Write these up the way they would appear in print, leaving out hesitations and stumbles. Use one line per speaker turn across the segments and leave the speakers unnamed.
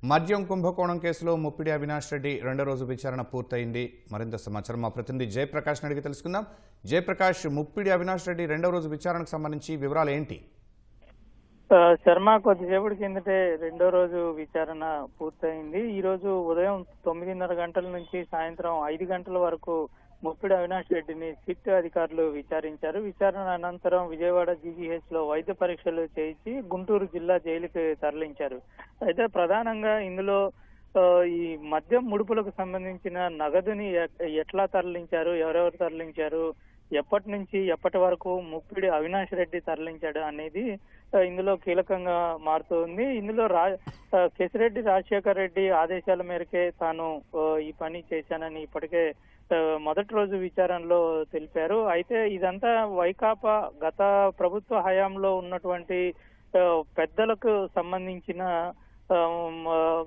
మద్యం కుంభకోణం కేసులో ముప్పిడి అవినాష్ రెడ్డి రెండో రోజు విచారణ పూర్తయింది. మరింత సమాచారం మా ప్రతినిధి జయప్రకాష్ అడిగి తెలుసుకుందాం. జయప్రకాష్, ముప్పిడి అవినాష్ రెడ్డి రెండో రోజు విచారణకు సంబంధించి వివరాలు ఏంటి?
శర్మ కొద్దిసేపటి కిందటే రెండో రోజు విచారణ పూర్తయింది. ఈ రోజు ఉదయం 9:30 గంటల నుంచి సాయంత్రం 5 గంటల వరకు ముప్పిడి అవినాష్ రెడ్డిని సిట్ అధికారులు విచారించారు. విచారణ అనంతరం విజయవాడ జీజీహెచ్ లో వైద్య పరీక్షలు చేయించి గుంటూరు జిల్లా జైలుకి తరలించారు. అయితే ప్రధానంగా ఇందులో ఈ మద్యం ముడుపులకు సంబంధించిన నగదుని ఎట్లా తరలించారు, ఎవరెవరు తరలించారు, ఎప్పటి నుంచి ఎప్పటి వరకు ముప్పిడి అవినాష్ రెడ్డి తరలించాడు అనేది ఇందులో కీలకంగా మారుతోంది. ఇందులో కేసిరెడ్డి రాజశేఖర్ రెడ్డి ఆదేశాల మేరకే తాను ఈ పని చేశానని ఇప్పటికే మొదటి రోజు విచారణలో తెలిపారు. అయితే ఇదంతా వైకాపా గత ప్రభుత్వ హయాంలో ఉన్నటువంటి పెద్దలకు సంబంధించిన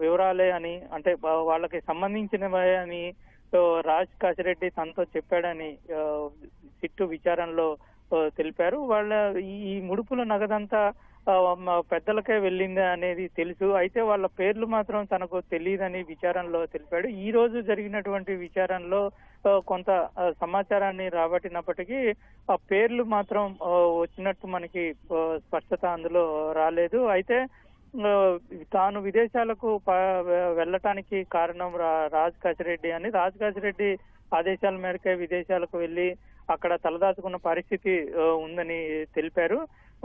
వివరాలే అని, అంటే వాళ్ళకి సంబంధించినవే అని రాజ్ కాశిరెడ్డి తనతో చెప్పాడని సిట్టు విచారణలో తెలిపారు. వాళ్ళ ఈ ముడుపుల నగదంతా పెద్దలకే వెళ్ళింది అనేది తెలుసు. అయితే వాళ్ళ పేర్లు మాత్రం తనకు తెలియదని విచారణలో తెలిపాడు. ఈ రోజు జరిగినటువంటి విచారణలో కొంత సమాచారాన్ని రాబట్టినప్పటికీ ఆ పేర్లు మాత్రం వచ్చినట్టు మనకి స్పష్టత అందులో రాలేదు. అయితే తాను విదేశాలకు వెళ్ళటానికి కారణం రాజ్ కాశిరెడ్డి అని, రాజ్ కాశిరెడ్డి ఆదేశాల మేరకే విదేశాలకు వెళ్లి అక్కడ తలదాచుకున్న పరిస్థితి ఉందని తెలిపారు.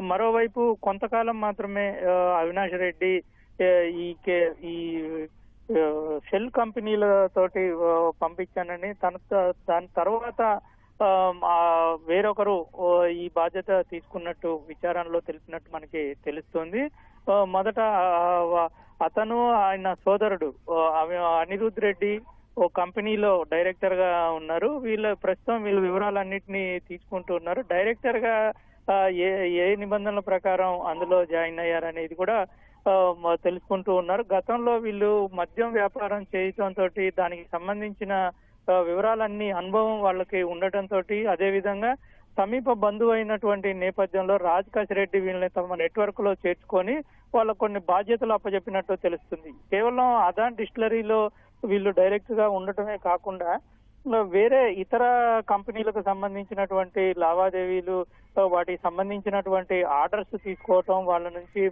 మరోవైపు కొంతకాలం మాత్రమే అవినాష్ రెడ్డి ఈ షెల్ కంపెనీలతోటి పంపించానని, దాని తర్వాత వేరొకరు ఈ బాధ్యత తీసుకున్నట్టు విచారణలో తెలిపినట్టు మనకి తెలుస్తోంది. మొదట అతను ఆయన సోదరుడు అనిరుద్ రెడ్డి ఓ కంపెనీలో డైరెక్టర్ గా ఉన్నారు. ప్రస్తుతం వీళ్ళ వివరాలన్నింటినీ తీసుకుంటూ ఉన్నారు. డైరెక్టర్ గా ఏ నిబంధనల ప్రకారం అందులో జాయిన్ అయ్యారనేది కూడా తెలుసుకుంటూ ఉన్నారు. గతంలో వీళ్ళు మద్యం వ్యాపారం చేయటంతో దానికి సంబంధించిన వివరాలన్నీ అనుభవం వాళ్ళకి ఉండటంతో, అదేవిధంగా సమీప బంధువు అయినటువంటి నేపథ్యంలో రాజ్ కాశిరెడ్డి వీళ్ళని తమ నెట్వర్క్ లో చేర్చుకొని వాళ్ళకు కొన్ని బాధ్యతలు అప్పచెప్పినట్టు తెలుస్తుంది. కేవలం అదాన్ డిస్టిలరీలో వీళ్ళు డైరెక్ట్ గా ఉండటమే కాకుండా వేరే ఇతర కంపెనీలకు సంబంధించినటువంటి లావాదేవీలు, వాటికి సంబంధించినటువంటి ఆర్డర్స్ తీసుకోవటం, వాళ్ళ నుంచి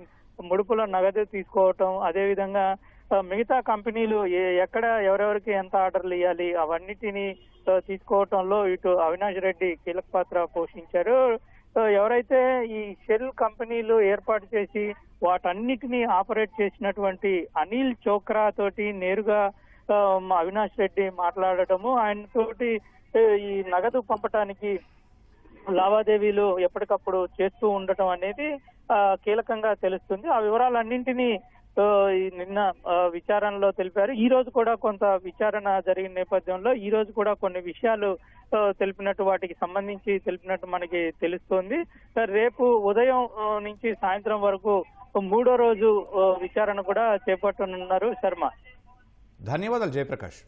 ముడుపుల నగదు తీసుకోవటం, అదేవిధంగా మిగతా కంపెనీలు ఎక్కడ ఎవరెవరికి ఎంత ఆర్డర్లు ఇవ్వాలి అవన్నిటిని తీసుకోవటంలో ఇటు అవినాష్ రెడ్డి కీలక పాత్ర పోషించారు. ఎవరైతే ఈ షెల్ కంపెనీలు ఏర్పాటు చేసి వాటన్నిటిని ఆపరేట్ చేసినటువంటి అనిల్ చోక్రా తోటి నేరుగా అవినాష్ రెడ్డి మాట్లాడటము, ఆయనతోటి ఈ నగదు పంపటానికి లావాదేవీలు ఎప్పటికప్పుడు చేస్తూ ఉండటం అనేది కీలకంగా తెలుస్తుంది. ఆ వివరాలన్నింటినీ నిన్న విచారణలో తెలిపారు. ఈ రోజు కూడా కొంత విచారణ జరిగిన నేపథ్యంలో ఈ రోజు కూడా కొన్ని విషయాలు తెలిపినట్టు, వాటికి సంబంధించి తెలిపినట్టు మనకి తెలుస్తోంది. రేపు ఉదయం నుంచి సాయంత్రం వరకు మూడో రోజు విచారణ కూడా చేపట్టనున్నారు శర్మ.
ధన్యవాదాలు జయప్రకాష్.